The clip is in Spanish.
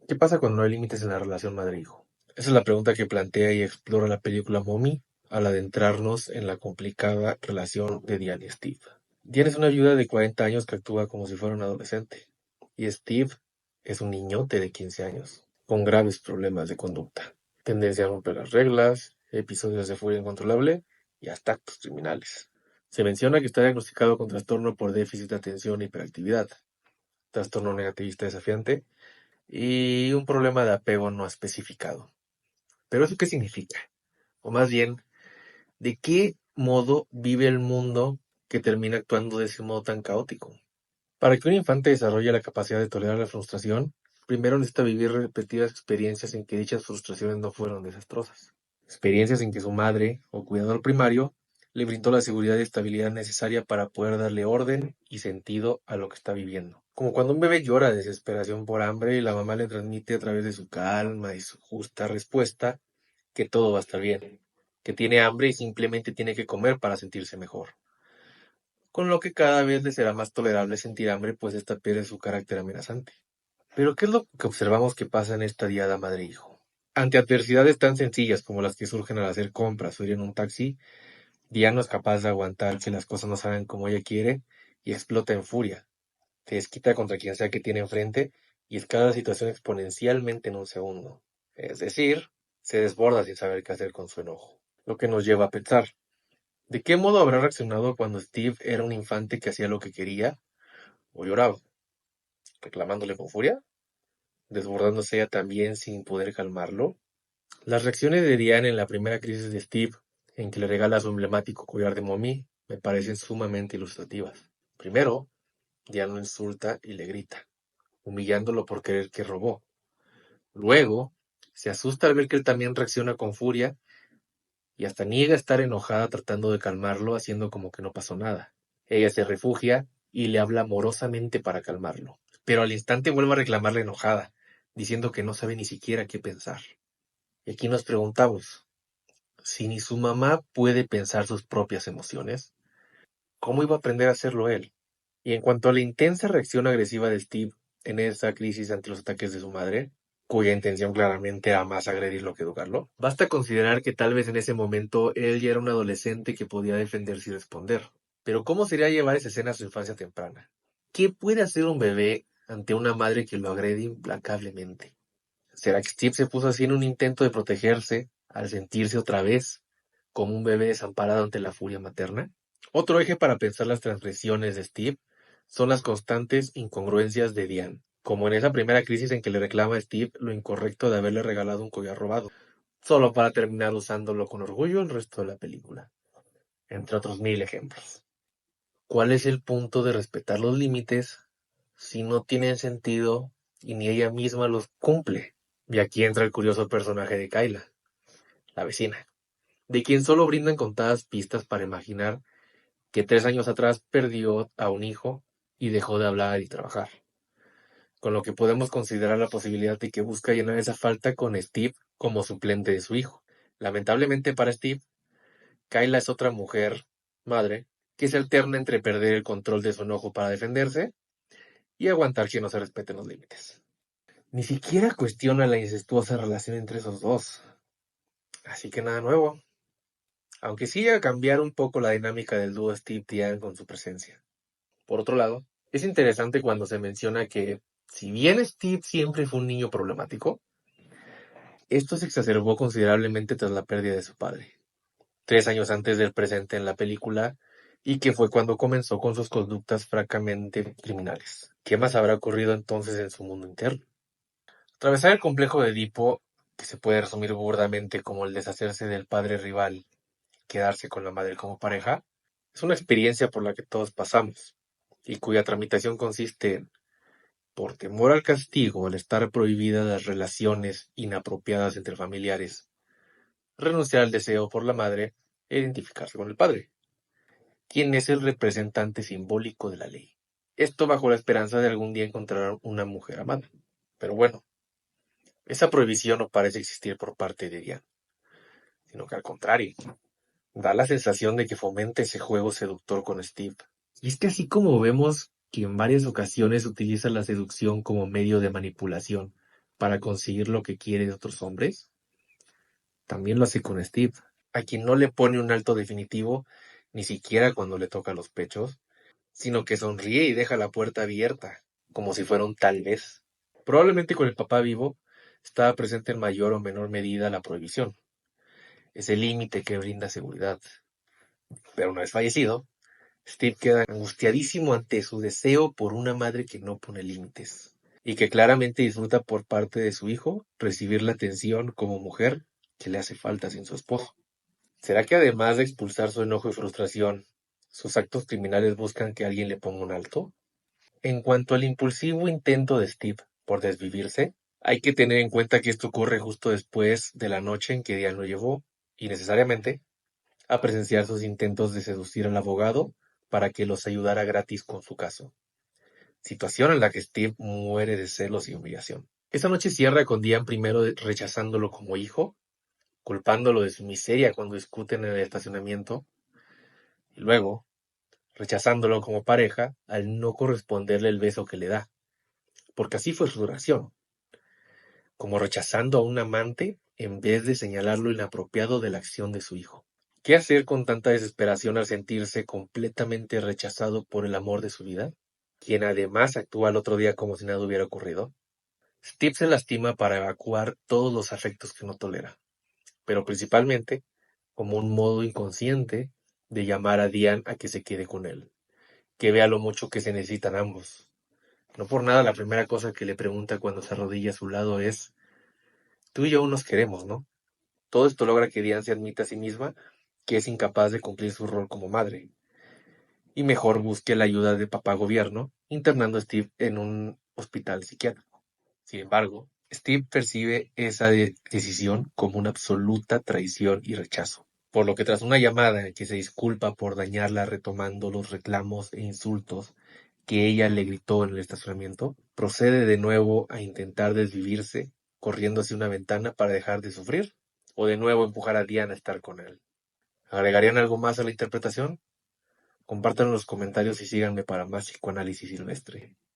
¿Qué pasa cuando no hay límites en la relación madre-hijo? Esa es la pregunta que plantea y explora la película Mommy al adentrarnos en la complicada relación de Diane y Steve. Diane es una viuda de 40 años que actúa como si fuera un adolescente, y Steve es un niñote de 15 años, con graves problemas de conducta, tendencia a romper las reglas, episodios de furia incontrolable y hasta actos criminales. Se menciona que está diagnosticado con trastorno por déficit de atención e hiperactividad, trastorno negativista desafiante y un problema de apego no especificado. ¿Pero eso qué significa? O más bien, ¿de qué modo vive el mundo que termina actuando de ese modo tan caótico? Para que un infante desarrolle la capacidad de tolerar la frustración, primero necesita vivir repetidas experiencias en que dichas frustraciones no fueron desastrosas. Experiencias en que su madre o cuidador primario le brindó la seguridad y estabilidad necesaria para poder darle orden y sentido a lo que está viviendo. Como cuando un bebé llora de desesperación por hambre y la mamá le transmite a través de su calma y su justa respuesta que todo va a estar bien, que tiene hambre y simplemente tiene que comer para sentirse mejor. Con lo que cada vez le será más tolerable sentir hambre, pues esta pierde su carácter amenazante. Pero ¿qué es lo que observamos que pasa en esta diada madre-hijo? Ante adversidades tan sencillas como las que surgen al hacer compras o ir en un taxi, Diane no es capaz de aguantar que las cosas no salgan como ella quiere y explota en furia. Se desquita contra quien sea que tiene enfrente y escala la situación exponencialmente en un segundo. Es decir, se desborda sin saber qué hacer con su enojo. Lo que nos lleva a pensar, ¿de qué modo habrá reaccionado cuando Steve era un infante que hacía lo que quería o lloraba? ¿Reclamándole con furia? ¿Desbordándose ella también sin poder calmarlo? Las reacciones de Diane en la primera crisis de Steve, en que le regala su emblemático collar de mommy, me parecen sumamente ilustrativas. Primero, Diane lo insulta y le grita, humillándolo por creer que robó. Luego, se asusta al ver que él también reacciona con furia y hasta niega estar enojada tratando de calmarlo, haciendo como que no pasó nada. Ella se refugia y le habla amorosamente para calmarlo, pero al instante vuelve a reclamarle enojada, diciendo que no sabe ni siquiera qué pensar. Y aquí nos preguntamos, si ni su mamá puede pensar sus propias emociones, ¿cómo iba a aprender a hacerlo él? Y en cuanto a la intensa reacción agresiva de Steve en esa crisis ante los ataques de su madre, cuya intención claramente era más agredirlo que educarlo, basta considerar que tal vez en ese momento él ya era un adolescente que podía defenderse y responder. Pero ¿cómo sería llevar esa escena a su infancia temprana? ¿Qué puede hacer un bebé ante una madre que lo agrede implacablemente? ¿Será que Steve se puso así en un intento de protegerse al sentirse otra vez como un bebé desamparado ante la furia materna? Otro eje para pensar las transgresiones de Steve son las constantes incongruencias de Diane, como en esa primera crisis en que le reclama a Steve lo incorrecto de haberle regalado un collar robado, solo para terminar usándolo con orgullo el resto de la película, entre otros mil ejemplos. ¿Cuál es el punto de respetar los límites si no tienen sentido y ni ella misma los cumple? Y aquí entra el curioso personaje de Kyla, la vecina, de quien solo brindan contadas pistas para imaginar que 3 años atrás perdió a un hijo y dejó de hablar y trabajar, con lo que podemos considerar la posibilidad de que busca llenar esa falta con Steve como suplente de su hijo. Lamentablemente para Steve, Kyla es otra mujer, madre, que se alterna entre perder el control de su enojo para defenderse y aguantar que no se respeten los límites. Ni siquiera cuestiona la incestuosa relación entre esos dos, así que nada nuevo. Aunque sí llega a cambiar un poco la dinámica del dúo Steve-Diane con su presencia. Por otro lado, es interesante cuando se menciona que, si bien Steve siempre fue un niño problemático, esto se exacerbó considerablemente tras la pérdida de su padre, 3 años antes del presente en la película, y que fue cuando comenzó con sus conductas francamente criminales. ¿Qué más habrá ocurrido entonces en su mundo interno? Atravesar el complejo de Edipo, que se puede resumir burdamente como el deshacerse del padre rival, quedarse con la madre como pareja, es una experiencia por la que todos pasamos, y cuya tramitación consiste en, por temor al castigo al estar prohibidas las relaciones inapropiadas entre familiares, renunciar al deseo por la madre e identificarse con el padre, quien es el representante simbólico de la ley. Esto bajo la esperanza de algún día encontrar una mujer amada. Pero bueno, esa prohibición no parece existir por parte de Diane, sino que al contrario, da la sensación de que fomenta ese juego seductor con Steve. Y es que así como vemos que en varias ocasiones utiliza la seducción como medio de manipulación para conseguir lo que quiere de otros hombres? También lo hace con Steve, a quien no le pone un alto definitivo, ni siquiera cuando le toca los pechos, sino que sonríe y deja la puerta abierta, como si fuera un tal vez. Probablemente con el papá vivo estaba presente en mayor o menor medida la prohibición, ese límite que brinda seguridad. Pero una vez fallecido, Steve queda angustiadísimo ante su deseo por una madre que no pone límites y que claramente disfruta por parte de su hijo recibir la atención como mujer que le hace falta sin su esposo. ¿Será que además de expulsar su enojo y frustración, sus actos criminales buscan que alguien le ponga un alto? En cuanto al impulsivo intento de Steve por desvivirse, hay que tener en cuenta que esto ocurre justo después de la noche en que Diane lo llevó, y necesariamente, a presenciar sus intentos de seducir al abogado para que los ayudara gratis con su caso. Situación en la que Steve muere de celos y humillación. Esa noche cierra con Diane primero rechazándolo como hijo, culpándolo de su miseria cuando discuten en el estacionamiento, y luego rechazándolo como pareja al no corresponderle el beso que le da, porque así fue su duración, como rechazando a un amante en vez de señalar lo inapropiado de la acción de su hijo. ¿Qué hacer con tanta desesperación al sentirse completamente rechazado por el amor de su vida? Quien además actúa al otro día como si nada hubiera ocurrido. Steve se lastima para evacuar todos los afectos que no tolera, pero principalmente como un modo inconsciente de llamar a Diane a que se quede con él, que vea lo mucho que se necesitan ambos. No por nada la primera cosa que le pregunta cuando se arrodilla a su lado es: tú y yo aún nos queremos, ¿no? Todo esto logra que Diane se admita a sí misma que es incapaz de cumplir su rol como madre, y mejor busque la ayuda de papá gobierno, internando a Steve en un hospital psiquiátrico. Sin embargo, Steve percibe esa decisión como una absoluta traición y rechazo, por lo que tras una llamada en que se disculpa por dañarla retomando los reclamos e insultos que ella le gritó en el estacionamiento, procede de nuevo a intentar desvivirse, corriendo hacia una ventana para dejar de sufrir, o de nuevo empujar a Diana a estar con él. ¿Agregarían algo más a la interpretación? Compartan en los comentarios y síganme para más psicoanálisis silvestre.